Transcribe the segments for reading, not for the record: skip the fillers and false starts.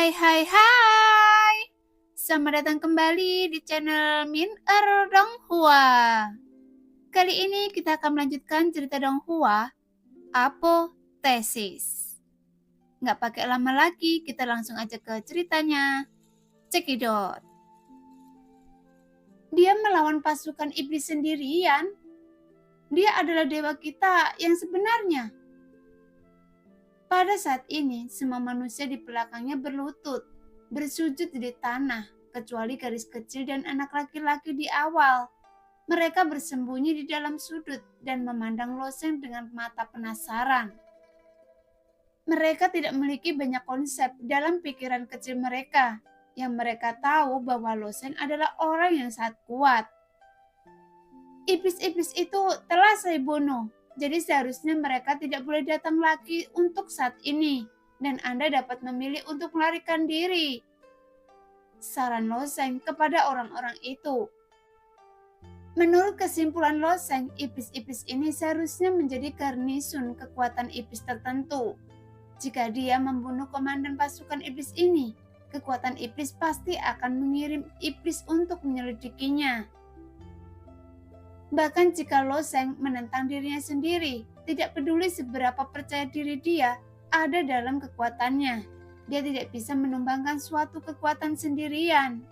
Hai. Selamat datang kembali di channel Min Donghua. Kali ini kita akan melanjutkan cerita Donghua, Apotesis. Nggak pakai lama lagi, kita langsung aja ke ceritanya. Cekidot. Dia melawan pasukan iblis sendirian. Dia adalah dewa kita yang sebenarnya. Pada saat ini, semua manusia di belakangnya berlutut, bersujud di tanah, kecuali gadis kecil dan anak laki-laki di awal. Mereka bersembunyi di dalam sudut dan memandang Loseng dengan mata penasaran. Mereka tidak memiliki banyak konsep dalam pikiran kecil mereka, yang mereka tahu bahwa Loseng adalah orang yang sangat kuat. Iblis-iblis itu telah saya bunuh. Jadi seharusnya mereka tidak boleh datang lagi untuk saat ini, dan Anda dapat memilih untuk melarikan diri. Saran Loseng kepada orang-orang itu. Menurut kesimpulan Loseng, iblis-iblis ini seharusnya menjadi garnisun kekuatan iblis tertentu. Jika dia membunuh komandan pasukan iblis ini, kekuatan iblis pasti akan mengirim iblis untuk menyelidikinya. Bahkan jika Loseng menentang dirinya sendiri, tidak peduli seberapa percaya diri dia ada dalam kekuatannya, dia tidak bisa menumbangkan suatu kekuatan sendirian.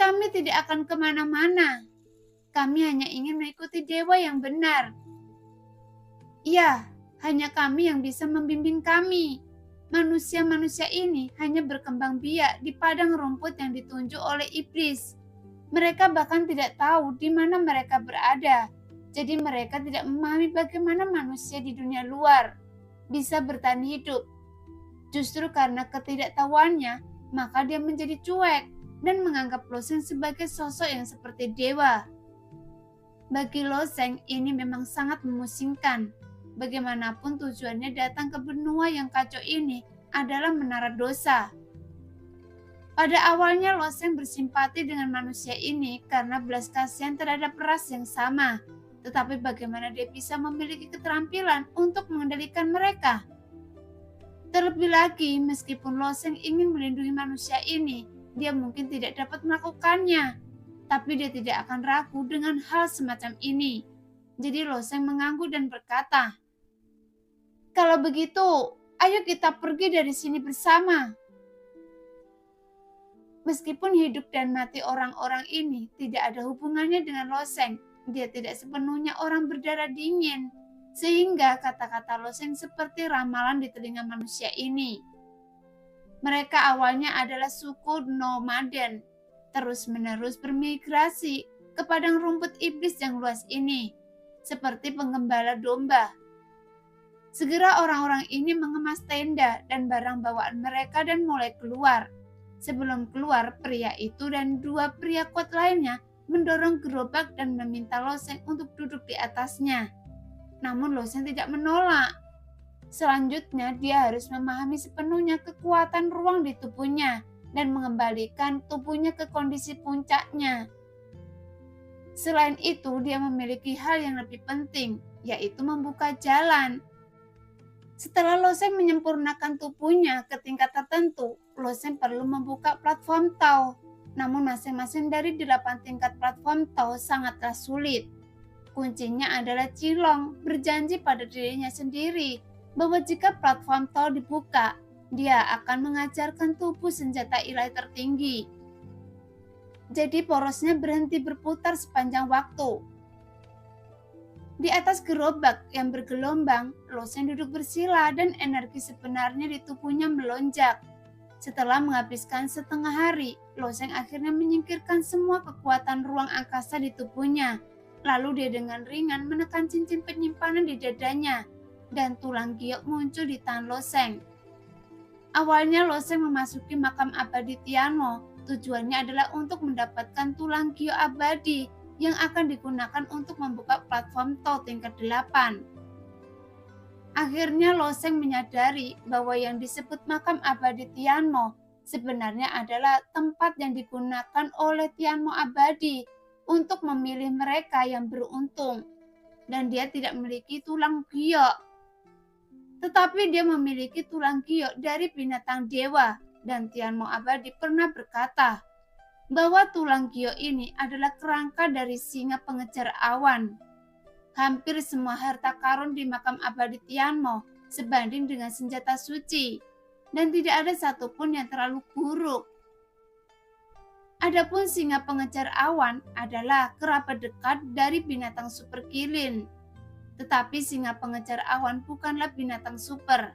Kami tidak akan kemana-mana. Kami hanya ingin mengikuti dewa yang benar. Ya, hanya kami yang bisa membimbing kami. Manusia-manusia ini hanya berkembang biak di padang rumput yang ditunjuk oleh iblis. Mereka bahkan tidak tahu di mana mereka berada. Jadi mereka tidak memahami bagaimana manusia di dunia luar bisa bertahan hidup. Justru karena ketidaktahuannya, maka dia menjadi cuek dan menganggap Loseng sebagai sosok yang seperti dewa. Bagi Loseng ini memang sangat memusingkan. Bagaimanapun tujuannya datang ke benua yang kacau ini adalah menara dosa. Pada awalnya Loseng bersimpati dengan manusia ini karena belas kasihan terhadap ras yang sama. Tetapi bagaimana dia bisa memiliki keterampilan untuk mengendalikan mereka? Terlebih lagi, meskipun Loseng ingin melindungi manusia ini, dia mungkin tidak dapat melakukannya. Tapi dia tidak akan ragu dengan hal semacam ini. Jadi Loseng mengangguk dan berkata, "Kalau begitu, ayo kita pergi dari sini bersama." Meskipun hidup dan mati orang-orang ini tidak ada hubungannya dengan Loseng, dia tidak sepenuhnya orang berdarah dingin, sehingga kata-kata Loseng seperti ramalan di telinga manusia ini. Mereka awalnya adalah suku nomaden, terus-menerus bermigrasi ke padang rumput iblis yang luas ini, seperti penggembala domba. Segera orang-orang ini mengemas tenda dan barang bawaan mereka dan mulai keluar. Sebelum keluar, pria itu dan dua pria kuat lainnya mendorong gerobak dan meminta Loseng untuk duduk di atasnya. Namun Loseng tidak menolak. Selanjutnya, dia harus memahami sepenuhnya kekuatan ruang di tubuhnya dan mengembalikan tubuhnya ke kondisi puncaknya. Selain itu, dia memiliki hal yang lebih penting, yaitu membuka jalan. Setelah Loseng menyempurnakan tubuhnya ke tingkat tertentu, Loseng perlu membuka platform Tao. Namun masing-masing dari 8 tingkat platform Tao sangatlah sulit. Kuncinya adalah Cilong berjanji pada dirinya sendiri bahwa jika platform Tao dibuka, dia akan mengajarkan tubuh senjata ilahi tertinggi. Jadi porosnya berhenti berputar sepanjang waktu. Di atas gerobak yang bergelombang, Loseng duduk bersila dan energi sebenarnya di tubuhnya melonjak. Setelah menghabiskan setengah hari, Loseng akhirnya menyingkirkan semua kekuatan ruang angkasa di tubuhnya. Lalu dia dengan ringan menekan cincin penyimpanan di dadanya, dan tulang giok muncul di tangan Loseng. Awalnya Loseng memasuki makam abadi Tianmo. Tujuannya adalah untuk mendapatkan tulang giok abadi yang akan digunakan untuk membuka platform Tao tingkat 8. Akhirnya Loseng menyadari bahwa yang disebut makam abadi Tianmo sebenarnya adalah tempat yang digunakan oleh Tianmo abadi untuk memilih mereka yang beruntung, dan dia tidak memiliki tulang giok. Tetapi dia memiliki tulang giok dari binatang dewa, dan Tianmo Abadi pernah berkata bahwa tulang giok ini adalah kerangka dari singa pengejar awan. Hampir semua harta karun di makam abadi Tianmo sebanding dengan senjata suci, dan tidak ada satupun yang terlalu buruk. Adapun singa pengejar awan adalah kerabat dekat dari binatang super kilin. Tetapi singa pengejar awan bukanlah binatang super,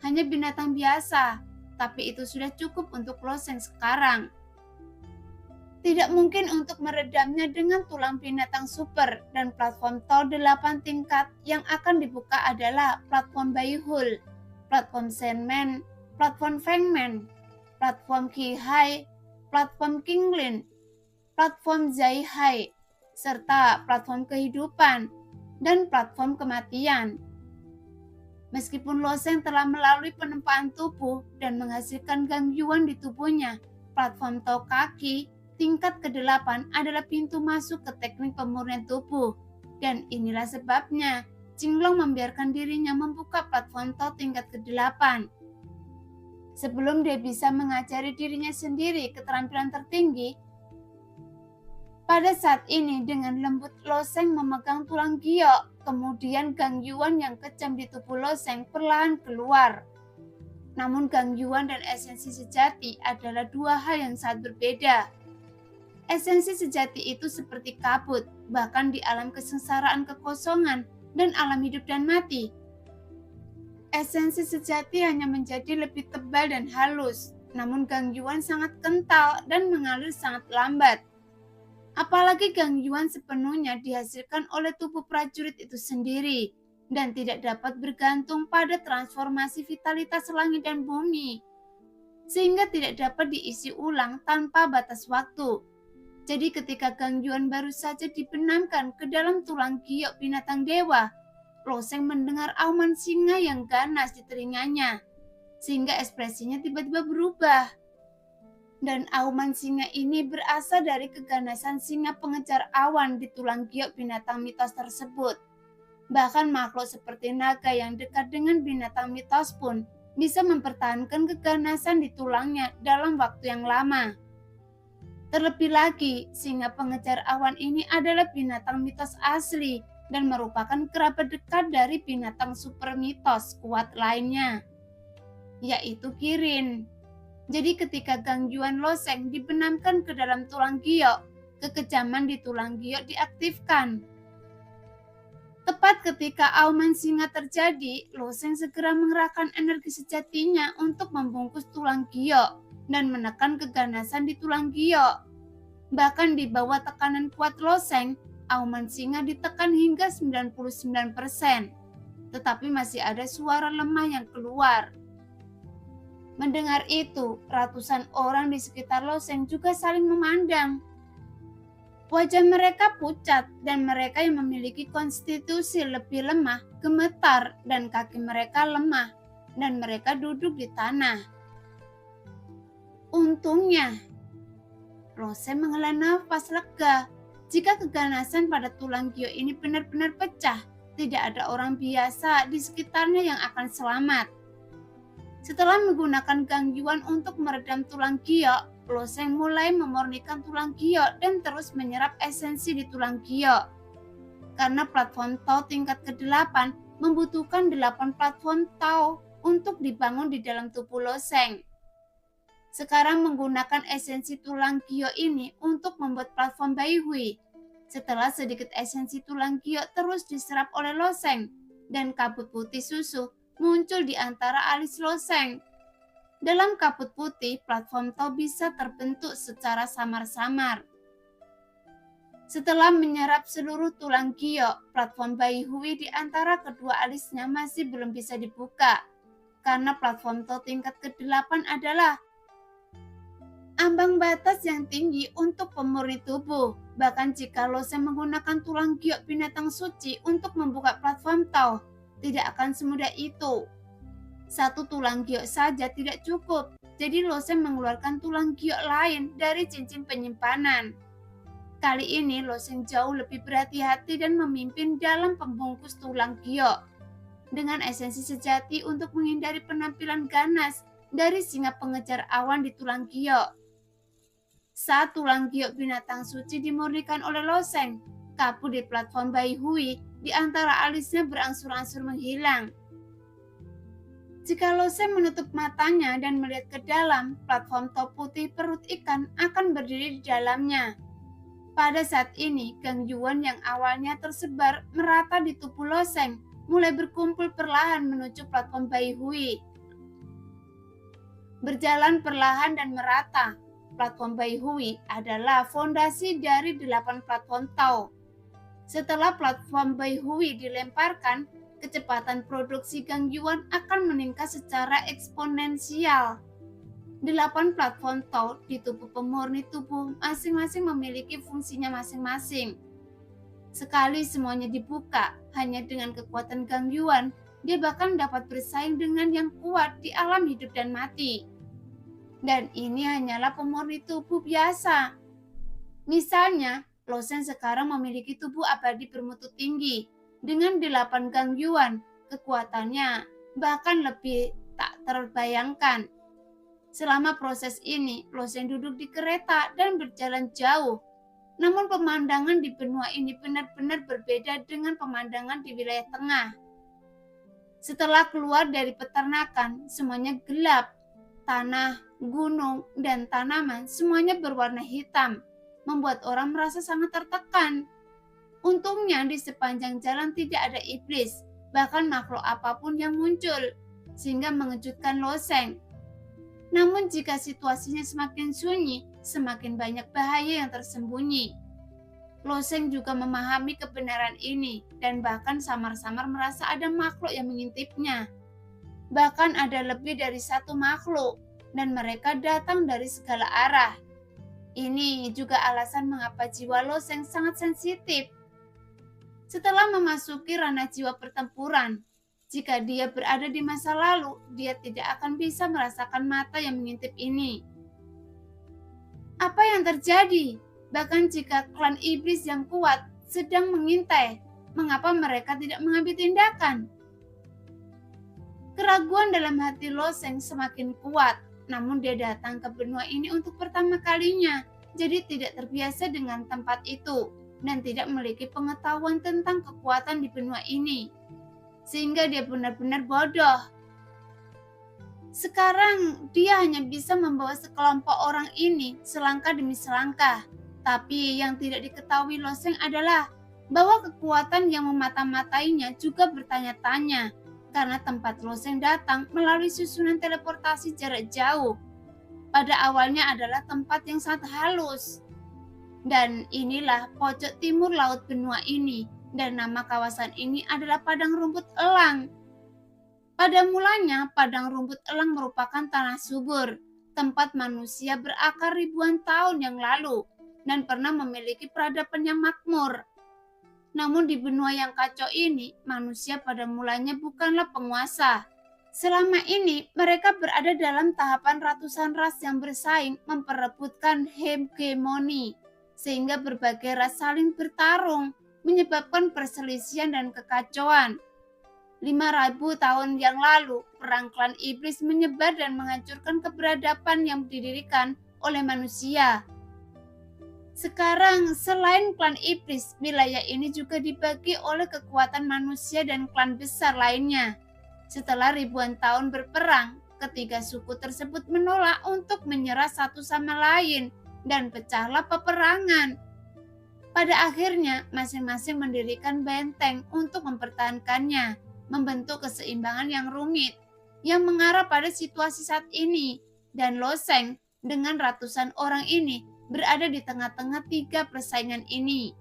hanya binatang biasa, tapi itu sudah cukup untuk Loseng sekarang. Tidak mungkin untuk meredamnya dengan tulang binatang super, dan platform tol 8 tingkat yang akan dibuka adalah platform Baihul, platform Sandman, platform Fengman, platform Qihai, platform Qinglin, platform Zaihai, serta platform kehidupan dan platform kematian. Meskipun Loseng telah melalui penempaan tubuh dan menghasilkan gangguan di tubuhnya, platform Tau Kaki tingkat ke-8 adalah pintu masuk ke teknik pemurnian tubuh, dan inilah sebabnya Qinglong membiarkan dirinya membuka platform Tau tingkat ke-8. Sebelum dia bisa mengajari dirinya sendiri keterampilan tertinggi, pada saat ini dengan lembut Loseng memegang tulang giok, kemudian gangguan yang kejam di tubuh Loseng perlahan keluar. Namun gangguan dan esensi sejati adalah dua hal yang sangat berbeda. Esensi sejati itu seperti kabut, bahkan di alam kesengsaraan kekosongan dan alam hidup dan mati. Esensi sejati hanya menjadi lebih tebal dan halus, namun gangguan sangat kental dan mengalir sangat lambat. Apalagi gangguan sepenuhnya dihasilkan oleh tubuh prajurit itu sendiri dan tidak dapat bergantung pada transformasi vitalitas langit dan bumi, sehingga tidak dapat diisi ulang tanpa batas waktu. Jadi ketika gangguan baru saja dibenamkan ke dalam tulang giok binatang dewa, Loseng mendengar auman singa yang ganas di telinganya, sehingga ekspresinya tiba-tiba berubah. Dan auman singa ini berasal dari keganasan singa pengejar awan di tulang giok binatang mitos tersebut. Bahkan makhluk seperti naga yang dekat dengan binatang mitos pun bisa mempertahankan keganasan di tulangnya dalam waktu yang lama. Terlebih lagi, singa pengejar awan ini adalah binatang mitos asli dan merupakan kerabat dekat dari binatang super mitos kuat lainnya, yaitu Kirin. Jadi ketika gangguan Loseng dibenamkan ke dalam tulang giok, kekejaman di tulang giok diaktifkan. Tepat ketika auman singa terjadi, Loseng segera mengerahkan energi sejatinya untuk membungkus tulang giok dan menekan keganasan di tulang giok. Bahkan di bawah tekanan kuat Loseng, auman singa ditekan hingga 99%, tetapi masih ada suara lemah yang keluar. Mendengar itu, ratusan orang di sekitar Loseng juga saling memandang. Wajah mereka pucat dan mereka yang memiliki konstitusi lebih lemah gemetar dan kaki mereka lemah dan mereka duduk di tanah. Untungnya, Loseng menghela nafas lega. Jika keganasan pada tulang giok ini benar-benar pecah, tidak ada orang biasa di sekitarnya yang akan selamat. Setelah menggunakan gangguan untuk meredam tulang giok, Loseng mulai memurnikan tulang giok dan terus menyerap esensi di tulang giok. Karena platform Tau tingkat ke-8 membutuhkan 8 platform Tau untuk dibangun di dalam tubuh Loseng. Sekarang menggunakan esensi tulang giok ini untuk membuat platform Baihui. Setelah sedikit esensi tulang giok terus diserap oleh Loseng dan kabut putih susu muncul di antara alis Loseng. Dalam kabut putih, platform Tau bisa terbentuk secara samar-samar. Setelah menyerap seluruh tulang giok, platform Baihui di antara kedua alisnya masih belum bisa dibuka. Karena platform Tau tingkat ke-8 adalah ambang batas yang tinggi untuk pemurni tubuh. Bahkan jika Loseng menggunakan tulang giok binatang suci untuk membuka platform Tau, tidak akan semudah itu. Satu tulang giok saja tidak cukup, jadi Loseng mengeluarkan tulang giok lain dari cincin penyimpanan. Kali ini Loseng jauh lebih berhati-hati dan memimpin dalam pembungkus tulang giok. dengan esensi sejati untuk menghindari penampilan ganas dari singa pengejar awan di tulang giok. Saat tulang giok binatang suci dimurnikan oleh Loseng, kabut di platform Bai Hui di antara alisnya berangsur-angsur menghilang. Jika Loseng menutup matanya dan melihat ke dalam, platform top putih perut ikan akan berdiri di dalamnya. Pada saat ini, gangguan yang awalnya tersebar merata di tubuh Loseng mulai berkumpul perlahan menuju platform Bai Hui. Berjalan perlahan dan merata, platform Bai Hui adalah fondasi dari 8 platform Tao. Setelah platform Bai Hui dilemparkan, kecepatan produksi gangguan akan meningkat secara eksponensial. 8 platform Tao di tubuh pemurni tubuh masing-masing memiliki fungsinya masing-masing. Sekali semuanya dibuka, hanya dengan kekuatan gangguan, dia bahkan dapat bersaing dengan yang kuat di alam hidup dan mati. Dan ini hanyalah pemurni tubuh biasa. Misalnya, Loseng sekarang memiliki tubuh abadi bermutu tinggi. Dengan 8 gangguan, kekuatannya bahkan lebih tak terbayangkan. Selama proses ini, Loseng duduk di kereta dan berjalan jauh. Namun pemandangan di benua ini benar-benar berbeda dengan pemandangan di wilayah tengah. Setelah keluar dari peternakan, semuanya gelap. Tanah, gunung, dan tanaman semuanya berwarna hitam, membuat orang merasa sangat tertekan. Untungnya di sepanjang jalan tidak ada iblis, bahkan makhluk apapun yang muncul, sehingga mengejutkan Loseng. Namun jika situasinya semakin sunyi, semakin banyak bahaya yang tersembunyi. Loseng juga memahami kebenaran ini dan bahkan samar-samar merasa ada makhluk yang mengintipnya. Bahkan ada lebih dari 1 makhluk dan mereka datang dari segala arah. Ini juga alasan mengapa jiwa Loseng sangat sensitif. Setelah memasuki ranah jiwa pertempuran, jika dia berada di masa lalu, dia tidak akan bisa merasakan mata yang mengintip ini. Apa yang terjadi? Bahkan jika klan iblis yang kuat sedang mengintai, mengapa mereka tidak mengambil tindakan? Keraguan dalam hati Loseng semakin kuat, namun dia datang ke benua ini untuk pertama kalinya, jadi tidak terbiasa dengan tempat itu dan tidak memiliki pengetahuan tentang kekuatan di benua ini, sehingga dia benar-benar bodoh. Sekarang dia hanya bisa membawa sekelompok orang ini selangkah demi selangkah, tapi yang tidak diketahui Loseng adalah bahwa kekuatan yang memata-matainya juga bertanya-tanya, karena tempat Loseng datang melalui susunan teleportasi jarak jauh. Pada awalnya adalah tempat yang sangat halus. Dan inilah pojok timur laut benua ini, dan nama kawasan ini adalah Padang Rumput Elang. Pada mulanya, Padang Rumput Elang merupakan tanah subur, tempat manusia berakar ribuan tahun yang lalu, dan pernah memiliki peradaban yang makmur. Namun di benua yang kacau ini, manusia pada mulanya bukanlah penguasa. Selama ini, mereka berada dalam tahapan ratusan ras yang bersaing memperebutkan hegemoni, sehingga berbagai ras saling bertarung, menyebabkan perselisihan dan kekacauan. 5.000 tahun yang lalu, perang klan iblis menyebar dan menghancurkan keberadaban yang didirikan oleh manusia. Sekarang, selain klan iblis, wilayah ini juga dibagi oleh kekuatan manusia dan klan besar lainnya. Setelah ribuan tahun berperang, ketiga suku tersebut menolak untuk menyerah satu sama lain dan pecahlah peperangan. Pada akhirnya, masing-masing mendirikan benteng untuk mempertahankannya, membentuk keseimbangan yang rumit yang mengarah pada situasi saat ini, dan Loseng dengan ratusan orang ini berada di tengah-tengah 3 persaingan ini.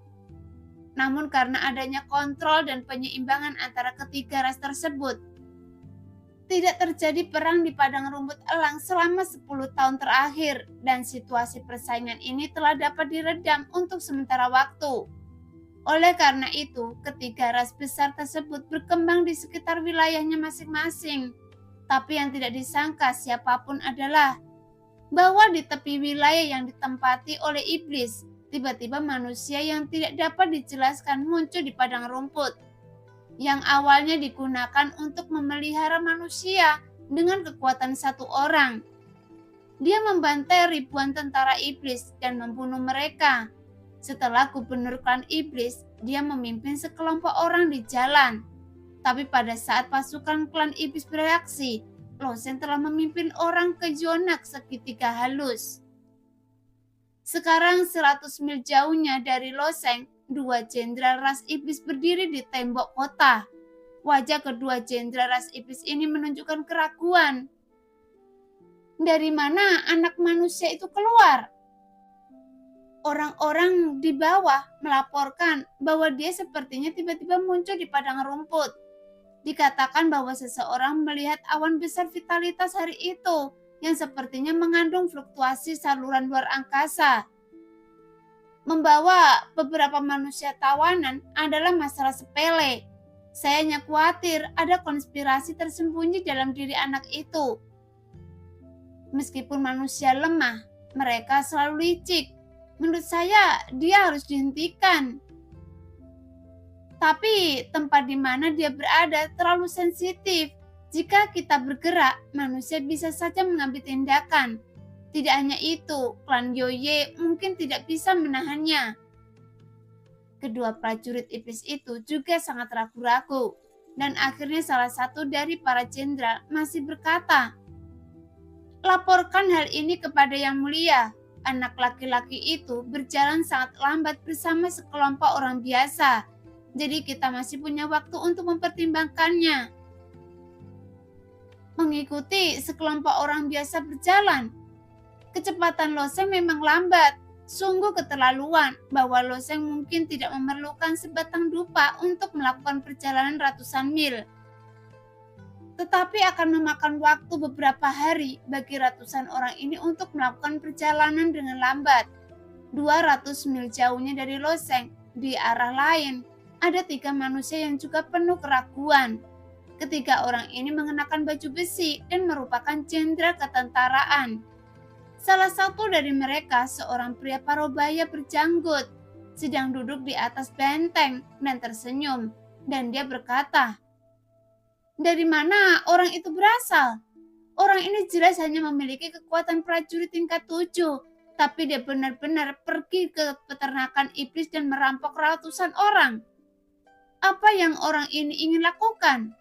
Namun karena adanya kontrol dan penyeimbangan antara ketiga ras tersebut, tidak terjadi perang di Padang Rumput Elang selama 10 tahun terakhir, dan situasi persaingan ini telah dapat diredam untuk sementara waktu. Oleh karena itu, ketiga ras besar tersebut berkembang di sekitar wilayahnya masing-masing. Tapi yang tidak disangka siapapun adalah bahwa di tepi wilayah yang ditempati oleh iblis, tiba-tiba manusia yang tidak dapat dijelaskan muncul di padang rumput. yang awalnya digunakan untuk memelihara manusia dengan kekuatan satu orang. Dia membantai ribuan tentara iblis dan membunuh mereka. Setelah gubernur klan iblis, dia memimpin sekelompok orang di jalan. Tapi pada saat pasukan klan iblis bereaksi, Losen telah memimpin orang ke zona segitiga halus. Sekarang 100 mil jauhnya dari Loseng, dua jenderal ras iblis berdiri di tembok kota. Wajah kedua jenderal ras iblis ini menunjukkan keraguan. Dari mana anak manusia itu keluar? Orang-orang di bawah melaporkan bahwa dia sepertinya tiba-tiba muncul di padang rumput. Dikatakan bahwa seseorang melihat awan besar vitalitas hari itu yang sepertinya mengandung fluktuasi saluran luar angkasa. Membawa beberapa manusia tawanan adalah masalah sepele. Saya hanya khawatir ada konspirasi tersembunyi dalam diri anak itu. Meskipun manusia lemah, mereka selalu licik. Menurut saya, dia harus dihentikan. Tapi tempat di mana dia berada terlalu sensitif. Jika kita bergerak, manusia bisa saja mengambil tindakan. Tidak hanya itu, klan Yoye mungkin tidak bisa menahannya. Kedua prajurit iblis itu juga sangat ragu-ragu. Dan akhirnya salah satu dari para jenderal masih berkata, "Laporkan hal ini kepada Yang Mulia." Anak laki-laki itu berjalan sangat lambat bersama sekelompok orang biasa. Jadi kita masih punya waktu untuk mempertimbangkannya. Mengikuti sekelompok orang biasa berjalan. Kecepatan Loseng memang lambat. Sungguh keterlaluan bahwa Loseng mungkin tidak memerlukan sebatang dupa untuk melakukan perjalanan ratusan mil. Tetapi akan memakan waktu beberapa hari bagi ratusan orang ini untuk melakukan perjalanan dengan lambat. 200 mil jauhnya dari Loseng, di arah lain, ada 3 manusia yang juga penuh keraguan. Ketiga orang ini mengenakan baju besi dan merupakan jenderal ketentaraan. Salah satu dari mereka seorang pria parubaya berjanggut, sedang duduk di atas benteng dan tersenyum, dan dia berkata, "Dari mana orang itu berasal? Orang ini jelas hanya memiliki kekuatan prajurit tingkat 7, tapi dia benar-benar pergi ke peternakan iblis dan merampok ratusan orang. Apa yang orang ini ingin lakukan?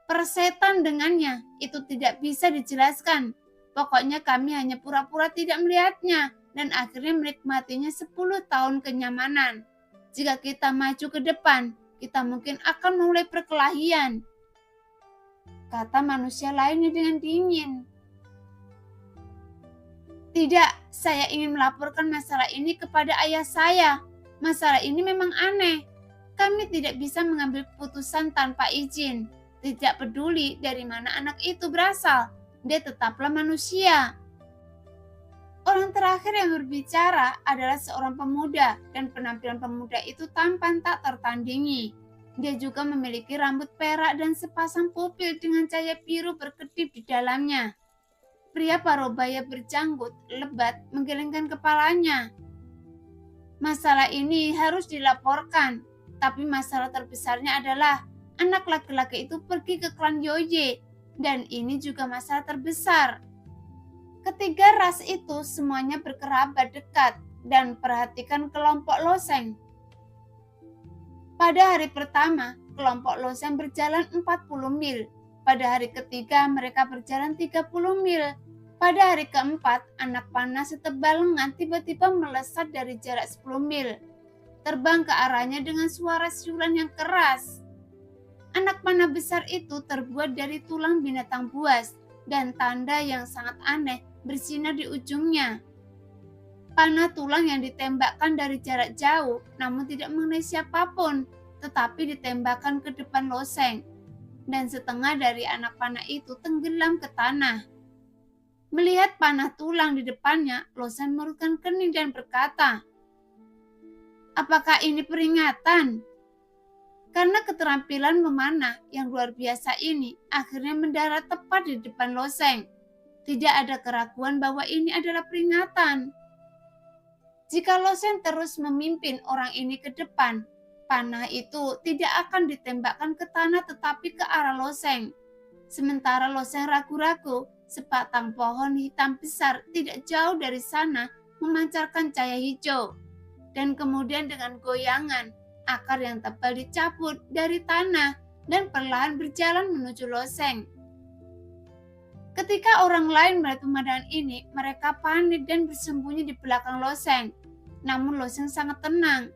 Persetan dengannya, itu tidak bisa dijelaskan. Pokoknya kami hanya pura-pura tidak melihatnya dan akhirnya menikmatinya 10 tahun kenyamanan. Jika kita maju ke depan, kita mungkin akan mulai perkelahian," kata manusia lainnya dengan dingin. "Tidak, saya ingin melaporkan masalah ini kepada ayah saya. Masalah ini memang aneh. Kami tidak bisa mengambil keputusan tanpa izin. Tidak peduli dari mana anak itu berasal, dia tetaplah manusia." Orang terakhir yang berbicara adalah seorang pemuda, dan penampilan pemuda itu tampan tak tertandingi. Dia juga memiliki rambut perak dan sepasang pupil dengan cahaya biru berkedip di dalamnya. Pria parubaya berjanggut lebat menggelengkan kepalanya. "Masalah ini harus dilaporkan, tapi masalah terbesarnya adalah anak laki-laki itu pergi ke klan Yoye, dan ini juga masalah terbesar. Ketiga ras itu semuanya berkerabat dekat dan perhatikan kelompok Loseng. Pada hari pertama, kelompok Loseng berjalan 40 mil. Pada hari ketiga, mereka berjalan 30 mil. Pada hari keempat, anak panah setebal lengan tiba-tiba melesat dari jarak 10 mil. Terbang ke arahnya dengan suara siulan yang keras. Anak panah besar itu terbuat dari tulang binatang buas dan tanda yang sangat aneh bersinar di ujungnya. Panah tulang yang ditembakkan dari jarak jauh namun tidak mengenai siapapun, tetapi ditembakkan ke depan Loseng. Dan setengah dari anak panah itu tenggelam ke tanah. Melihat panah tulang di depannya, Loseng mengerutkan kening dan berkata, "Apakah ini peringatan?" Karena keterampilan memanah yang luar biasa ini akhirnya mendarat tepat di depan Loseng. Tidak ada keraguan bahwa ini adalah peringatan. Jika Loseng terus memimpin orang ini ke depan, Panah itu tidak akan ditembakkan ke tanah tetapi ke arah loseng. Sementara loseng ragu-ragu, sebatang pohon hitam besar tidak jauh dari sana memancarkan cahaya hijau. Dan kemudian dengan goyangan, akar yang tebal dicabut dari tanah dan perlahan berjalan menuju loseng. Ketika orang lain melihat pemandangan ini, mereka panik dan bersembunyi di belakang loseng. Namun loseng sangat tenang.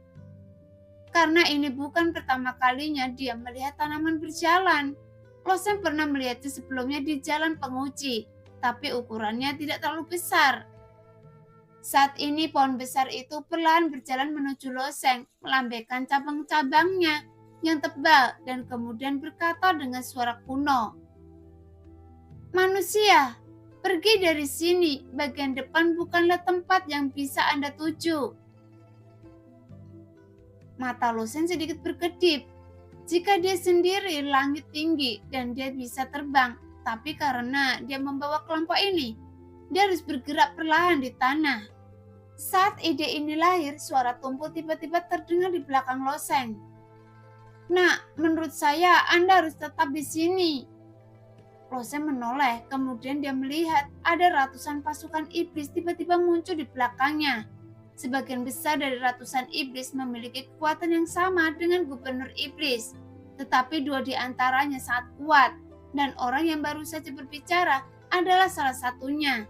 Karena ini bukan pertama kalinya dia melihat tanaman berjalan. Loseng pernah melihatnya sebelumnya di jalan penguci, tapi ukurannya tidak terlalu besar. Saat ini pohon besar itu perlahan berjalan menuju loseng, melambaikan cabang-cabangnya yang tebal dan kemudian berkata dengan suara kuno, "Manusia, pergi dari sini. Bagian depan bukanlah tempat yang bisa Anda tuju." Mata loseng sedikit berkedip. Jika dia sendiri langit tinggi dan dia bisa terbang, tapi karena dia membawa kelompok ini, dia harus bergerak perlahan di tanah. Saat ide ini lahir, suara tumpul tiba-tiba terdengar di belakang loseng. "Nak, menurut saya Anda harus tetap di sini." Loseng menoleh, kemudian dia melihat ada ratusan pasukan iblis tiba-tiba muncul di belakangnya. Sebagian besar dari ratusan iblis memiliki kekuatan yang sama dengan gubernur iblis, tetapi dua di antaranya sangat kuat, dan orang yang baru saja berbicara adalah salah satunya.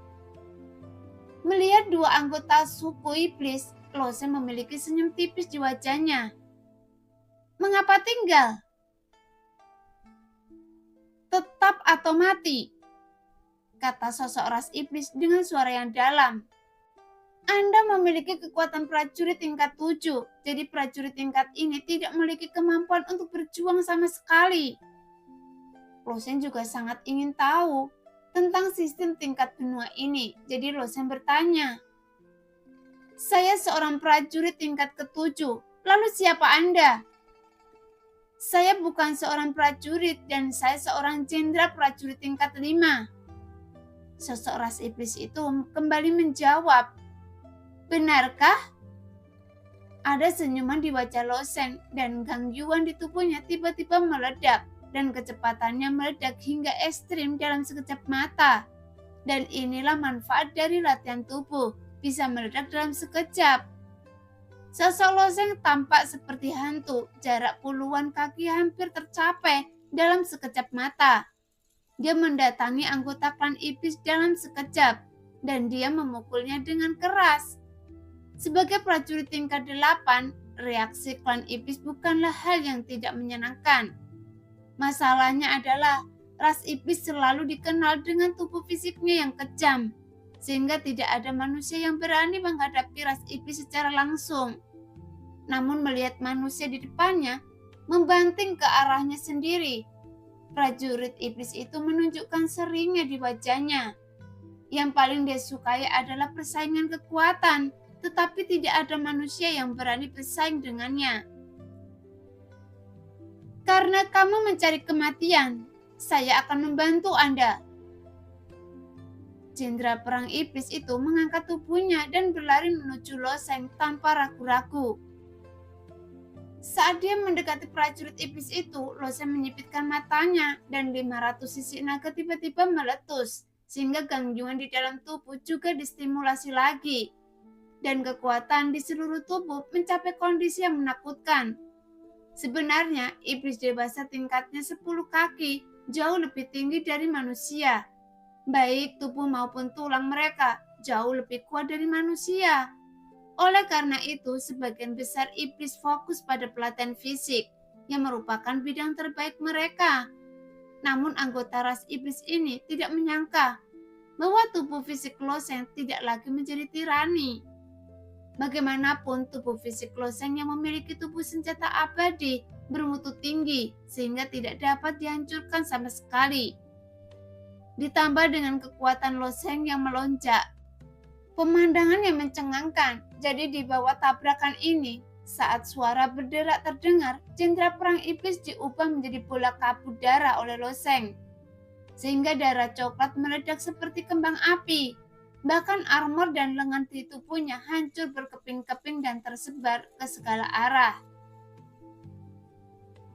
Melihat dua anggota suku iblis, Loseng memiliki senyum tipis di wajahnya. "Mengapa tinggal? Tetap atau mati," kata sosok ras iblis dengan suara yang dalam. "Anda memiliki kekuatan prajurit tingkat 7, jadi prajurit tingkat ini tidak memiliki kemampuan untuk berjuang sama sekali." Loseng juga sangat ingin tahu tentang sistem tingkat benua ini, jadi Loseng bertanya, "Saya seorang prajurit tingkat ke-7, lalu siapa Anda?" "Saya bukan seorang prajurit dan saya seorang jenderal prajurit tingkat 5. Sosok ras iblis itu kembali menjawab, "Benarkah?" Ada senyuman di wajah Loseng dan gangguan di tubuhnya tiba-tiba meledak dan kecepatannya meledak hingga ekstrim dalam sekejap mata. Dan inilah manfaat dari latihan tubuh, bisa meledak dalam sekejap. Sosok Loseng tampak seperti hantu, jarak puluhan kaki hampir tercapai dalam sekejap mata. Dia mendatangi anggota klan iblis dalam sekejap, dan dia memukulnya dengan keras. Sebagai prajurit tingkat 8, reaksi klan iblis bukanlah hal yang tidak menyenangkan. Masalahnya adalah, ras iblis selalu dikenal dengan tubuh fisiknya yang kejam, sehingga tidak ada manusia yang berani menghadapi ras iblis secara langsung. Namun melihat manusia di depannya membanting ke arahnya sendiri, prajurit iblis itu menunjukkan seringnya di wajahnya. Yang paling dia sukai adalah persaingan kekuatan, tetapi tidak ada manusia yang berani bersaing dengannya. "Karena kamu mencari kematian, saya akan membantu Anda." Jenderal perang iblis itu mengangkat tubuhnya dan berlari menuju Loseng tanpa ragu-ragu. Saat dia mendekati prajurit iblis itu, Loseng menyipitkan matanya dan 500 sisik naga tiba-tiba meletus, sehingga gangguan di dalam tubuh juga distimulasi lagi. Dan kekuatan di seluruh tubuh mencapai kondisi yang menakutkan. Sebenarnya, iblis dewasa tingkatnya 10 kaki, jauh lebih tinggi dari manusia. Baik tubuh maupun tulang mereka jauh lebih kuat dari manusia. Oleh karena itu, sebagian besar iblis fokus pada pelatihan fisik, yang merupakan bidang terbaik mereka. Namun anggota ras iblis ini tidak menyangka bahwa tubuh fisik Loseng tidak lagi menjadi tirani. Bagaimanapun, tubuh fisik Loseng yang memiliki tubuh senjata abadi bermutu tinggi sehingga tidak dapat dihancurkan sama sekali. Ditambah dengan kekuatan Loseng yang melonjak, pemandangan yang mencengangkan. Jadi di bawah tabrakan ini, saat suara berderak terdengar, jenderal perang iblis diubah menjadi bola kabut darah oleh Loseng, sehingga darah coklat meledak seperti kembang api. Bahkan armor dan lengan di tubuhnya hancur berkeping-keping dan tersebar ke segala arah.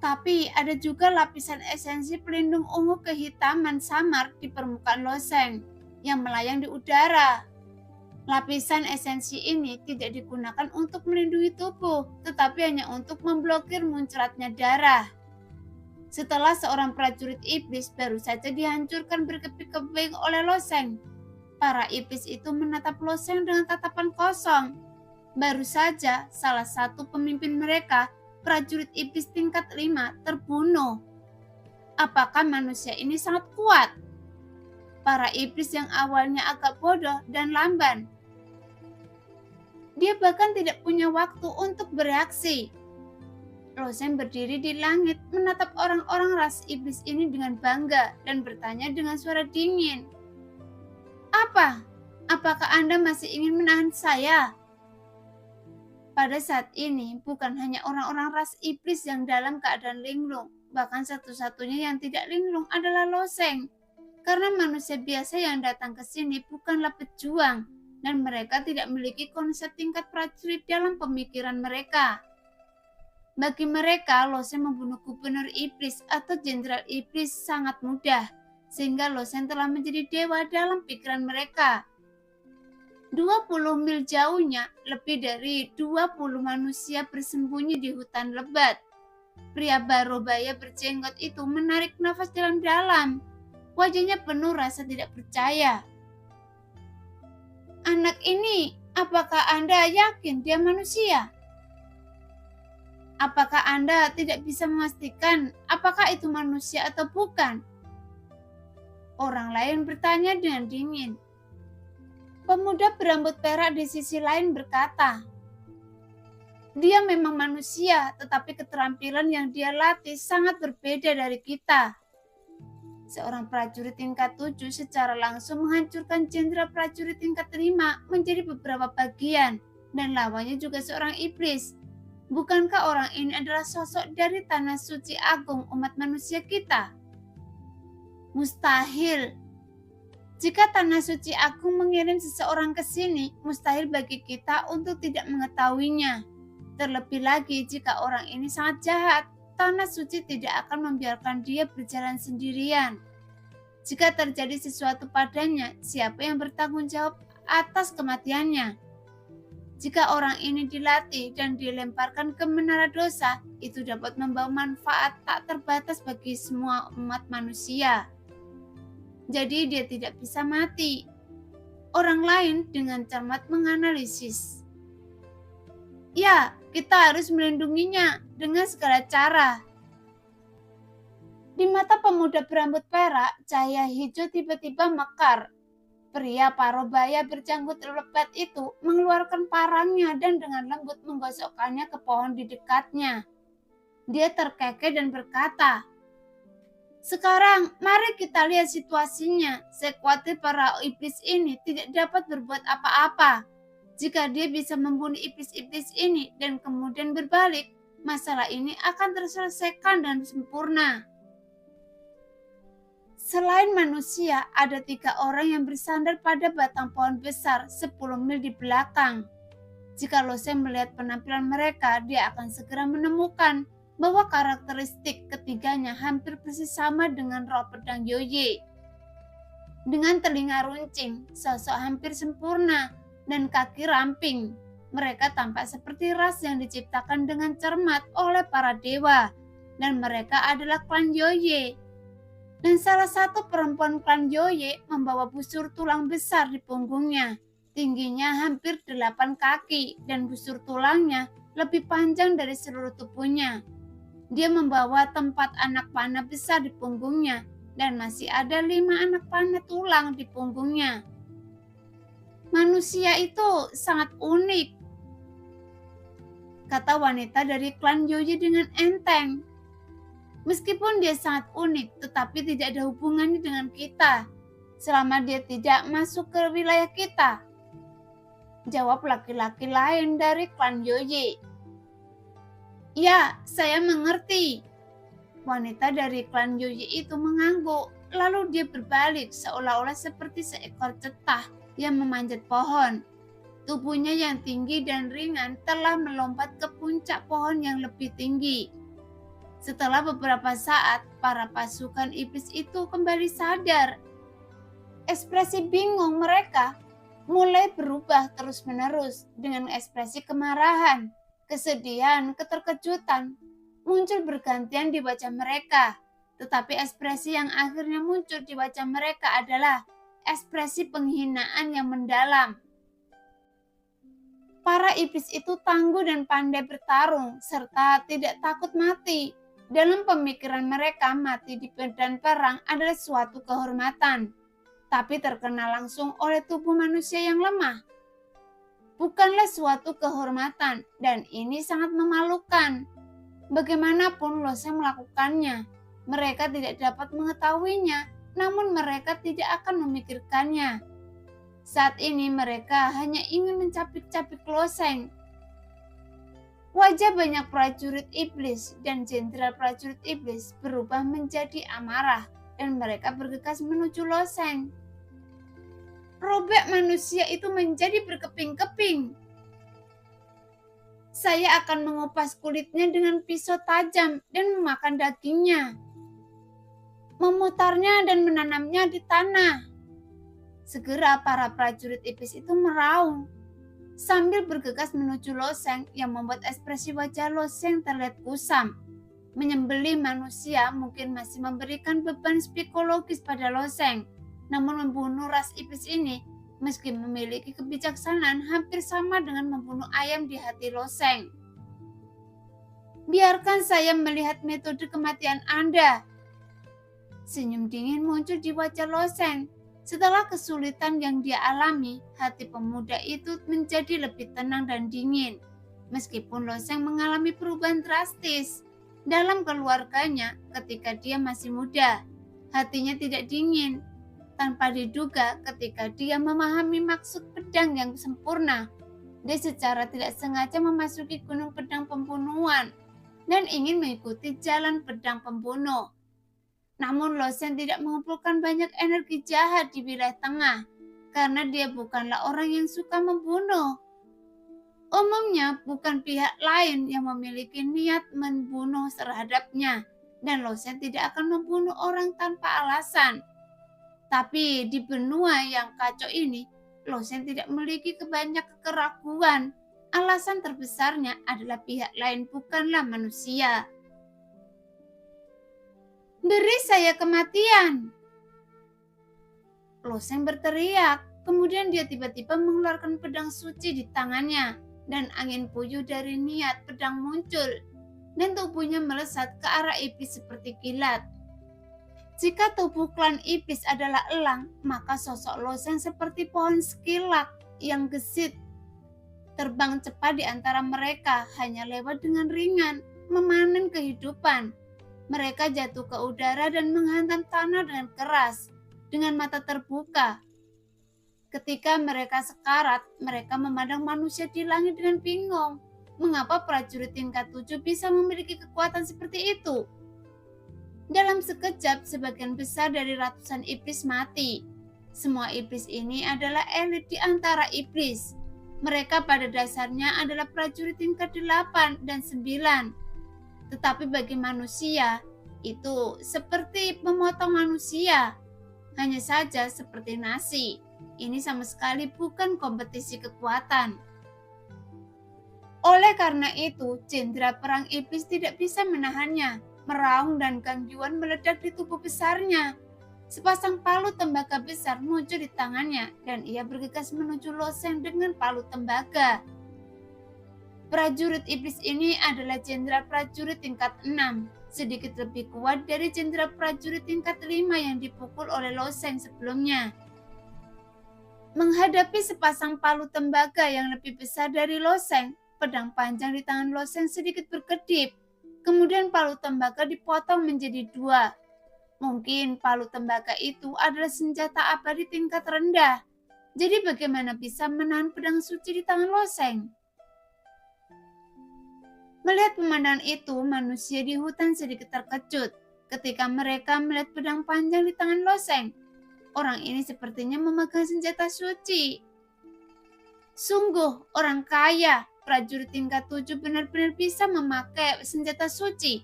Tapi ada juga lapisan esensi pelindung ungu kehitaman samar di permukaan loseng yang melayang di udara. Lapisan esensi ini tidak digunakan untuk melindungi tubuh, tetapi hanya untuk memblokir muncratnya darah. Setelah seorang prajurit iblis baru saja dihancurkan berkeping-keping oleh loseng, para iblis itu menatap loseng dengan tatapan kosong. Baru saja salah satu pemimpin mereka, prajurit iblis tingkat 5, terbunuh. Apakah manusia ini sangat kuat? Para iblis yang awalnya agak bodoh dan lamban. Dia bahkan tidak punya waktu untuk bereaksi. Loseng berdiri di langit menatap orang-orang ras iblis ini dengan bangga dan bertanya dengan suara dingin. Apa? Apakah Anda masih ingin menahan saya? Pada saat ini, bukan hanya orang-orang ras iblis yang dalam keadaan linglung, bahkan satu-satunya yang tidak linglung adalah loseng. Karena manusia biasa yang datang ke sini bukanlah pejuang, dan mereka tidak memiliki konsep tingkat prajurit dalam pemikiran mereka. Bagi mereka, loseng membunuh gubernur iblis atau jenderal iblis sangat mudah, sehingga loseng telah menjadi dewa dalam pikiran mereka. 20 mil jauhnya, lebih dari 20 manusia bersembunyi di hutan lebat. Pria barobaya berjenggot itu menarik nafas dalam-dalam. Wajahnya penuh rasa tidak percaya. Anak ini, apakah Anda yakin dia manusia? Apakah Anda tidak bisa memastikan apakah itu manusia atau bukan? Orang lain bertanya dengan dingin. Pemuda berambut perak di sisi lain berkata, dia memang manusia, tetapi keterampilan yang dia latih sangat berbeda dari kita. Seorang prajurit tingkat 7 secara langsung menghancurkan jenderal prajurit tingkat 5 menjadi beberapa bagian, dan lawannya juga seorang iblis. Bukankah orang ini adalah sosok dari tanah suci agung umat manusia kita? Mustahil. Jika tanah suci agung mengirim seseorang ke sini, mustahil bagi kita untuk tidak mengetahuinya. Terlebih lagi jika orang ini sangat jahat, tanah suci tidak akan membiarkan dia berjalan sendirian. Jika terjadi sesuatu padanya, siapa yang bertanggung jawab atas kematiannya? Jika orang ini dilatih dan dilemparkan ke menara dosa, itu dapat membawa manfaat tak terbatas bagi semua umat manusia. Jadi dia tidak bisa mati. Orang lain dengan cermat menganalisis. Ya, kita harus melindunginya dengan segala cara. Di mata pemuda berambut perak, cahaya hijau tiba-tiba mekar. Pria parobaya berjanggut lebat itu mengeluarkan parangnya dan dengan lembut menggosokkannya ke pohon di dekatnya. Dia terkekeh dan berkata, sekarang mari kita lihat situasinya. Saya khawatir para iblis ini tidak dapat berbuat apa-apa. Jika dia bisa membunuh iblis-iblis ini dan kemudian berbalik, masalah ini akan terselesaikan dan sempurna. Selain manusia, ada 3 orang yang bersandar pada batang pohon besar 10 mil di belakang. Jika Loseng melihat penampilan mereka, dia akan segera menemukan bahwa karakteristik ketiganya hampir persis sama dengan roh pedang Yoye. Dengan telinga runcing, sosok hampir sempurna, dan kaki ramping, mereka tampak seperti ras yang diciptakan dengan cermat oleh para dewa, dan mereka adalah klan Yoye. Dan salah satu perempuan klan Yoye membawa busur tulang besar di punggungnya, tingginya hampir 8 kaki, dan busur tulangnya lebih panjang dari seluruh tubuhnya. Dia membawa tempat anak panah besar di punggungnya dan masih ada 5 anak panah tulang di punggungnya. Manusia itu sangat unik, kata wanita dari klan Yoye dengan enteng. Meskipun dia sangat unik, tetapi tidak ada hubungannya dengan kita selama dia tidak masuk ke wilayah kita, jawab laki-laki lain dari klan Yoye. Ya, saya mengerti. Wanita dari klan Yoye itu mengangguk, lalu dia berbalik seolah-olah seperti seekor cetah yang memanjat pohon. Tubuhnya yang tinggi dan ringan telah melompat ke puncak pohon yang lebih tinggi. Setelah beberapa saat, para pasukan iblis itu kembali sadar. Ekspresi bingung mereka mulai berubah terus-menerus dengan ekspresi kemarahan, kesedihan, keterkejutan muncul bergantian di wajah mereka. Tetapi ekspresi yang akhirnya muncul di wajah mereka adalah ekspresi penghinaan yang mendalam. Para iblis itu tangguh dan pandai bertarung serta tidak takut mati. Dalam pemikiran mereka, mati di medan perang adalah suatu kehormatan, tapi terkena langsung oleh tubuh manusia yang lemah bukanlah suatu kehormatan, dan ini sangat memalukan. Bagaimanapun Loseng melakukannya, mereka tidak dapat mengetahuinya, namun mereka tidak akan memikirkannya. Saat ini mereka hanya ingin mencapik-capik Loseng. Wajah banyak prajurit iblis dan jenderal prajurit iblis berubah menjadi amarah, dan mereka bergegas menuju Loseng. Robek manusia itu menjadi berkeping-keping. Saya akan mengupas kulitnya dengan pisau tajam dan memakan dagingnya, memutarnya dan menanamnya di tanah. Segera para prajurit iblis itu meraung sambil bergegas menuju Loseng yang membuat ekspresi wajah Loseng terlihat kusam. Menyembelih manusia mungkin masih memberikan beban psikologis pada Loseng, namun membunuh ras iblis ini meski memiliki kebijaksanaan hampir sama dengan membunuh ayam di hati Loseng. Biarkan saya melihat metode kematian Anda. Senyum dingin muncul di wajah Loseng. Setelah kesulitan yang dia alami, hati pemuda itu menjadi lebih tenang dan dingin. Meskipun Loseng mengalami perubahan drastis dalam keluarganya ketika dia masih muda, hatinya tidak dingin. Tanpa diduga, ketika dia memahami maksud pedang yang sempurna, dia secara tidak sengaja memasuki gunung pedang pembunuhan dan ingin mengikuti jalan pedang pembunuh. Namun Loseng tidak mengumpulkan banyak energi jahat di wilayah tengah, karena dia bukanlah orang yang suka membunuh. Umumnya bukan pihak lain yang memiliki niat membunuh terhadapnya, dan Loseng tidak akan membunuh orang tanpa alasan. Tapi di benua yang kacau ini, Loseng tidak memiliki banyak keraguan. Alasan terbesarnya adalah pihak lain bukanlah manusia. Beri saya kematian, Loseng berteriak. Kemudian dia tiba-tiba mengeluarkan pedang suci di tangannya, dan angin puyuh dari niat pedang muncul, dan tubuhnya melesat ke arah iblis seperti kilat. Jika tubuh klan iblis adalah elang, maka sosok Loseng seperti pohon skilak yang gesit, terbang cepat di antara mereka, hanya lewat dengan ringan, memanen kehidupan. Mereka jatuh ke udara dan menghantam tanah dengan keras, dengan mata terbuka. Ketika mereka sekarat, mereka memandang manusia di langit dengan bingung. Mengapa prajurit tingkat 7 bisa memiliki kekuatan seperti itu? Dalam sekejap, sebagian besar dari ratusan iblis mati. Semua iblis ini adalah elit di antara iblis. Mereka pada dasarnya adalah prajurit tingkat 8 dan 9. Tetapi bagi manusia, itu seperti memotong manusia. Hanya saja seperti nasi. Ini sama sekali bukan kompetisi kekuatan. Oleh karena itu, jenderal perang iblis tidak bisa menahannya. Meraung dan gangguan meledak di tubuh besarnya. Sepasang palu tembaga besar muncul di tangannya, dan ia bergegas menuju Loseng dengan palu tembaga. Prajurit iblis ini adalah jenderal prajurit tingkat 6, sedikit lebih kuat dari jenderal prajurit tingkat 5 yang dipukul oleh Loseng sebelumnya. Menghadapi sepasang palu tembaga yang lebih besar dari Loseng, pedang panjang di tangan Loseng sedikit berkedip. Kemudian palu tembaga dipotong menjadi 2. Mungkin palu tembaga itu adalah senjata abadi tingkat rendah. Jadi bagaimana bisa menahan pedang suci di tangan Loseng? Melihat pemandangan itu, manusia di hutan sedikit terkejut ketika mereka melihat pedang panjang di tangan Loseng. Orang ini sepertinya memegang senjata suci. Sungguh, orang kaya, prajurit tingkat 7 benar-benar bisa memakai senjata suci.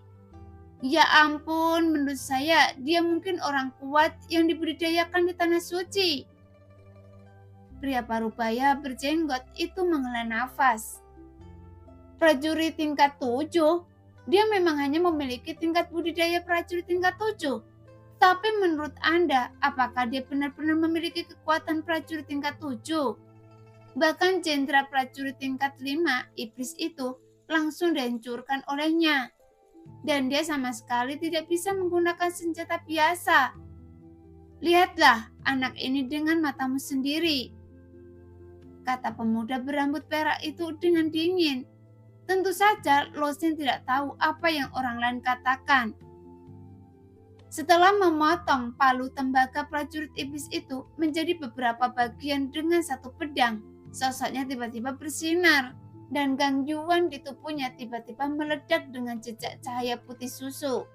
Ya ampun, menurut saya dia mungkin orang kuat yang dibudidayakan di tanah suci. Pria parubaya berjenggot itu menghela nafas. Prajurit tingkat 7, dia memang hanya memiliki tingkat budidaya prajurit tingkat 7. Tapi menurut Anda, apakah dia benar-benar memiliki kekuatan prajurit tingkat 7? Bahkan jenderal prajurit tingkat 5, iblis itu, langsung dihancurkan olehnya. Dan dia sama sekali tidak bisa menggunakan senjata biasa. Lihatlah anak ini dengan matamu sendiri, kata pemuda berambut perak itu dengan dingin. Tentu saja Losen tidak tahu apa yang orang lain katakan. Setelah memotong palu tembaga prajurit iblis itu menjadi beberapa bagian dengan satu pedang, sosoknya tiba-tiba bersinar dan gangguan di tubuhnya tiba-tiba meledak dengan jejak cahaya putih susu.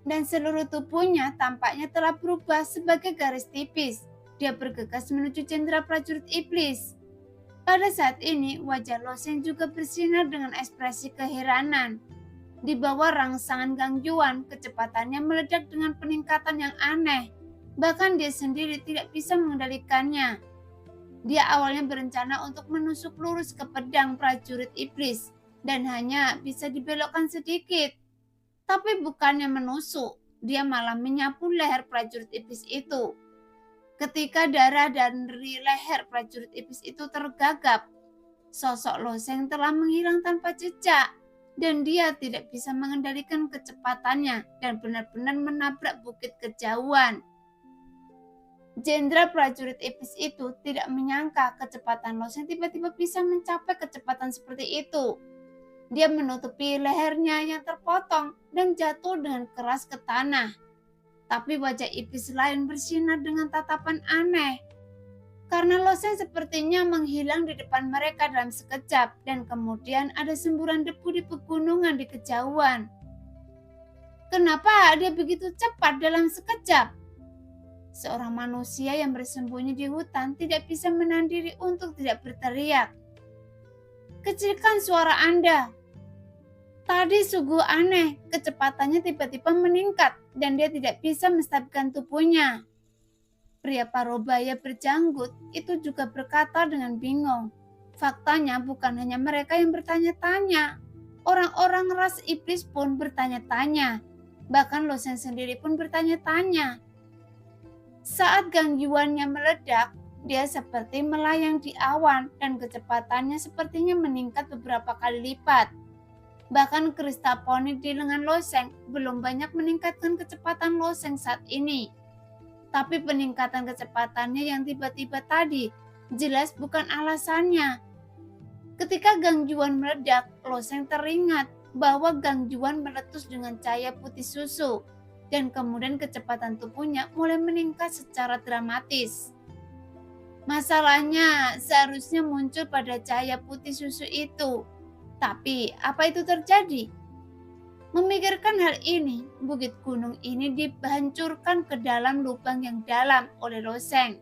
Dan seluruh tubuhnya tampaknya telah berubah sebagai garis tipis. Dia bergegas menuju jenderal prajurit iblis. Pada saat ini, wajah Losen juga bersinar dengan ekspresi keheranan. Di bawah rangsangan gangguan, kecepatannya meledak dengan peningkatan yang aneh. Bahkan dia sendiri tidak bisa mengendalikannya. Dia awalnya berencana untuk menusuk lurus ke pedang prajurit iblis dan hanya bisa dibelokkan sedikit. Tapi bukannya menusuk, dia malah menyapu leher prajurit iblis itu. Ketika darah dari leher prajurit iblis itu tergagap, sosok Loseng telah menghilang tanpa jejak dan dia tidak bisa mengendalikan kecepatannya dan benar-benar menabrak bukit kejauhan. Jenderal prajurit iblis itu tidak menyangka kecepatan Loseng tiba-tiba bisa mencapai kecepatan seperti itu. Dia menutupi lehernya yang terpotong dan jatuh dengan keras ke tanah. Tapi wajah iblis lain bersinar dengan tatapan aneh. Karena Loseng sepertinya menghilang di depan mereka dalam sekejap dan kemudian ada semburan debu di pegunungan di kejauhan. Kenapa dia begitu cepat dalam sekejap? Seorang manusia yang bersembunyi di hutan tidak bisa menahan diri untuk tidak berteriak. Kecilkan suara Anda. Tadi sungguh aneh, kecepatannya tiba-tiba meningkat dan dia tidak bisa menstabilkan tubuhnya. Pria parubaya berjanggut itu juga berkata dengan bingung. Faktanya bukan hanya mereka yang bertanya-tanya. Orang-orang ras iblis pun bertanya-tanya. Bahkan Loseng sendiri pun bertanya-tanya. Saat gangguannya meledak, dia seperti melayang di awan dan kecepatannya sepertinya meningkat beberapa kali lipat. Bahkan kristaponik di lengan Loseng belum banyak meningkatkan kecepatan Loseng saat ini. Tapi peningkatan kecepatannya yang tiba-tiba tadi jelas bukan alasannya. Ketika gangguan meledak, Loseng teringat bahwa gangguan meletus dengan cahaya putih susu dan kemudian kecepatan tubuhnya mulai meningkat secara dramatis. Masalahnya seharusnya muncul pada cahaya putih susu itu. Tapi apa itu terjadi? Memikirkan hal ini, bukit gunung ini dihancurkan ke dalam lubang yang dalam oleh Loseng.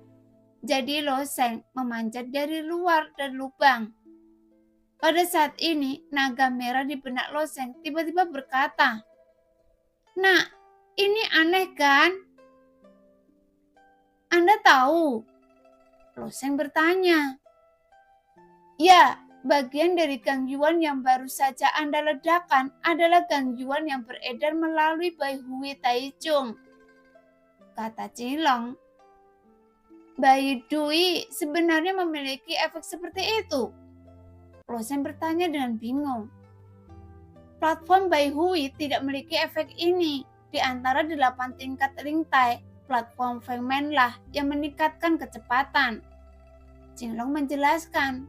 Jadi Loseng memanjat dari luar dan lubang. Pada saat ini, naga merah di benak Loseng tiba-tiba berkata, "Nah, ini aneh kan? Anda tahu?" Loseng bertanya. "Ya, bagian dari gangguan yang baru saja Anda ledakan adalah gangguan yang beredar melalui Bai Hui Taichung," kata Cilong. "Bai Dui sebenarnya memiliki efek seperti itu?" Loseng bertanya dengan bingung. Platform Bai Hui tidak memiliki efek ini. Di antara 8 tingkat ringtai, platform Fengmen lah yang meningkatkan kecepatan. Jinglong menjelaskan.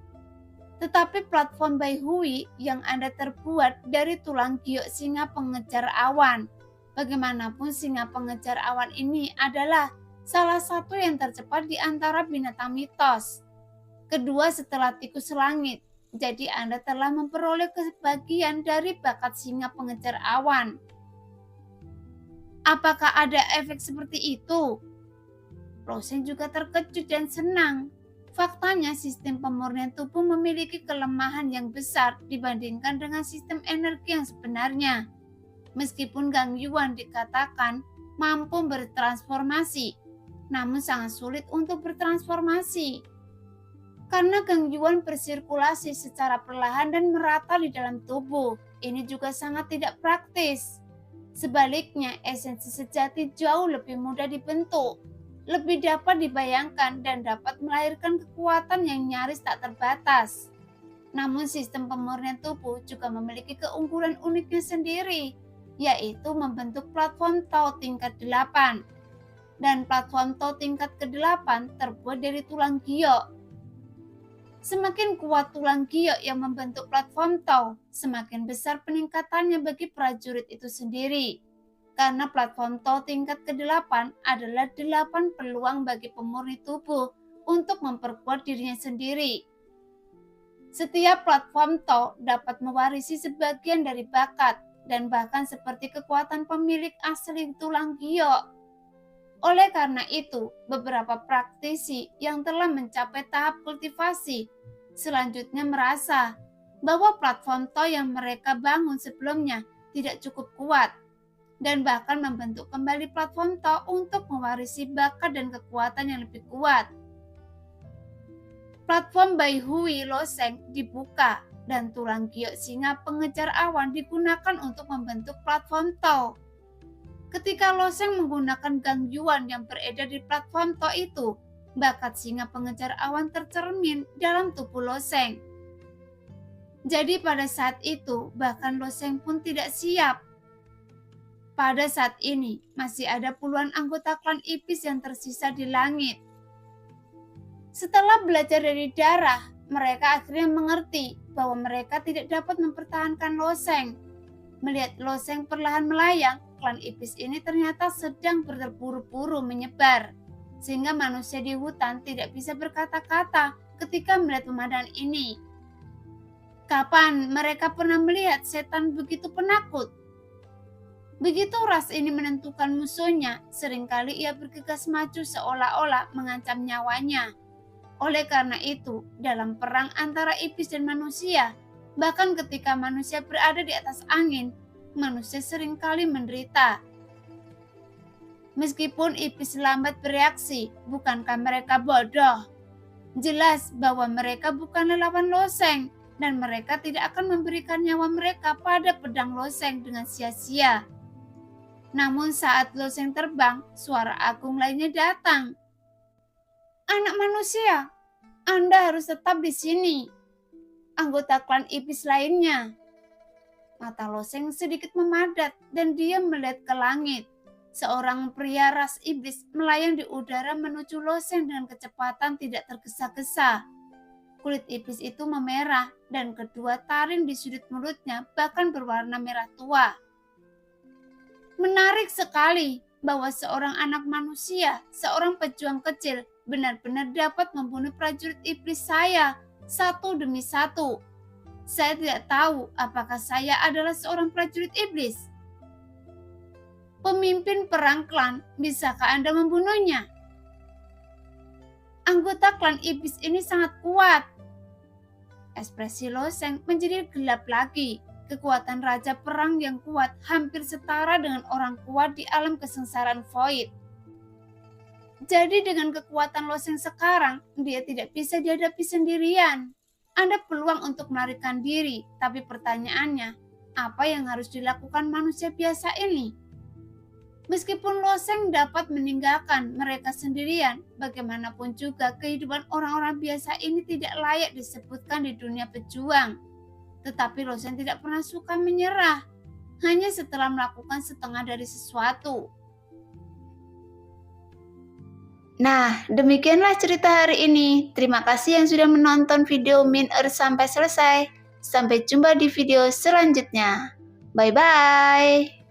Tetapi platform Bai Hui yang Anda terbuat dari tulang giok singa pengejar awan. Bagaimanapun singa pengejar awan ini adalah salah satu yang tercepat di antara binatang mitos. Kedua setelah tikus langit. Jadi Anda telah memperoleh kebagian dari bakat singa pengejar awan. Apakah ada efek seperti itu? Loseng juga terkejut dan senang. Faktanya sistem pemurnian tubuh memiliki kelemahan yang besar dibandingkan dengan sistem energi yang sebenarnya. Meskipun Gang Yuan dikatakan mampu bertransformasi, namun sangat sulit untuk bertransformasi. Karena gangguan bersirkulasi secara perlahan dan merata di dalam tubuh, ini juga sangat tidak praktis. Sebaliknya, esensi sejati jauh lebih mudah dibentuk, lebih dapat dibayangkan dan dapat melahirkan kekuatan yang nyaris tak terbatas. Namun sistem pemurnian tubuh juga memiliki keunggulan uniknya sendiri, yaitu membentuk platform Tao tingkat 8. Dan platform Tao tingkat ke-8 terbuat dari tulang giok. Semakin kuat tulang giok yang membentuk platform Tao, semakin besar peningkatannya bagi prajurit itu sendiri. Karena platform Tao tingkat ke-8 adalah 8 peluang bagi pemurni tubuh untuk memperkuat dirinya sendiri. Setiap platform Tao dapat mewarisi sebagian dari bakat dan bahkan seperti kekuatan pemilik asli tulang giok. Oleh karena itu, beberapa praktisi yang telah mencapai tahap kultivasi selanjutnya merasa bahwa platform Tao yang mereka bangun sebelumnya tidak cukup kuat dan bahkan membentuk kembali platform Tao untuk mewarisi bakat dan kekuatan yang lebih kuat. Platform Bai Hui Loseng dibuka dan tulang giok singa pengejar awan digunakan untuk membentuk platform Tao. Ketika Loseng menggunakan gangguan yang beredar di platform Tao itu, bakat singa pengejar awan tercermin dalam tubuh Loseng. Jadi pada saat itu, bahkan Loseng pun tidak siap. Pada saat ini, masih ada puluhan anggota klan iblis yang tersisa di langit. Setelah belajar dari darah, mereka akhirnya mengerti bahwa mereka tidak dapat mempertahankan Loseng. Melihat Loseng perlahan melayang, klan iblis ini ternyata sedang berburu-buru menyebar, sehingga manusia di hutan tidak bisa berkata-kata ketika melihat pemandangan ini. Kapan mereka pernah melihat setan begitu penakut? Begitu ras ini menentukan musuhnya, seringkali ia bergegas maju seolah-olah mengancam nyawanya. Oleh karena itu, dalam perang antara iblis dan manusia, bahkan ketika manusia berada di atas angin, manusia seringkali menderita. Meskipun iblis lambat bereaksi, bukankah mereka bodoh? Jelas bahwa mereka bukanlah lawan Loseng, dan mereka tidak akan memberikan nyawa mereka pada pedang Loseng dengan sia-sia. Namun saat Loseng terbang, suara agung lainnya datang. Anak manusia, Anda harus tetap di sini. Anggota klan iblis lainnya. Mata Loseng sedikit memadat dan dia melihat ke langit. Seorang pria ras iblis melayang di udara menuju Loseng dengan kecepatan tidak tergesa-gesa. Kulit iblis itu memerah dan kedua taring di sudut mulutnya bahkan berwarna merah tua. Menarik sekali bahwa seorang anak manusia, seorang pejuang kecil, benar-benar dapat membunuh prajurit iblis saya satu demi satu. Saya tidak tahu apakah saya adalah seorang prajurit iblis. Pemimpin perang klan, bisakah Anda membunuhnya? Anggota klan iblis ini sangat kuat. Ekspresi Loseng menjadi gelap lagi. Kekuatan raja perang yang kuat hampir setara dengan orang kuat di alam kesengsaraan void. Jadi dengan kekuatan Loseng sekarang, dia tidak bisa dihadapi sendirian. Ada peluang untuk melarikan diri, tapi pertanyaannya, apa yang harus dilakukan manusia biasa ini? Meskipun Loseng dapat meninggalkan mereka sendirian, bagaimanapun juga kehidupan orang-orang biasa ini tidak layak disebutkan di dunia pejuang. Tetapi Loseng tidak pernah suka menyerah, hanya setelah melakukan setengah dari sesuatu. Nah, demikianlah cerita hari ini. Terima kasih yang sudah menonton video Min Earth sampai selesai. Sampai jumpa di video selanjutnya. Bye-bye.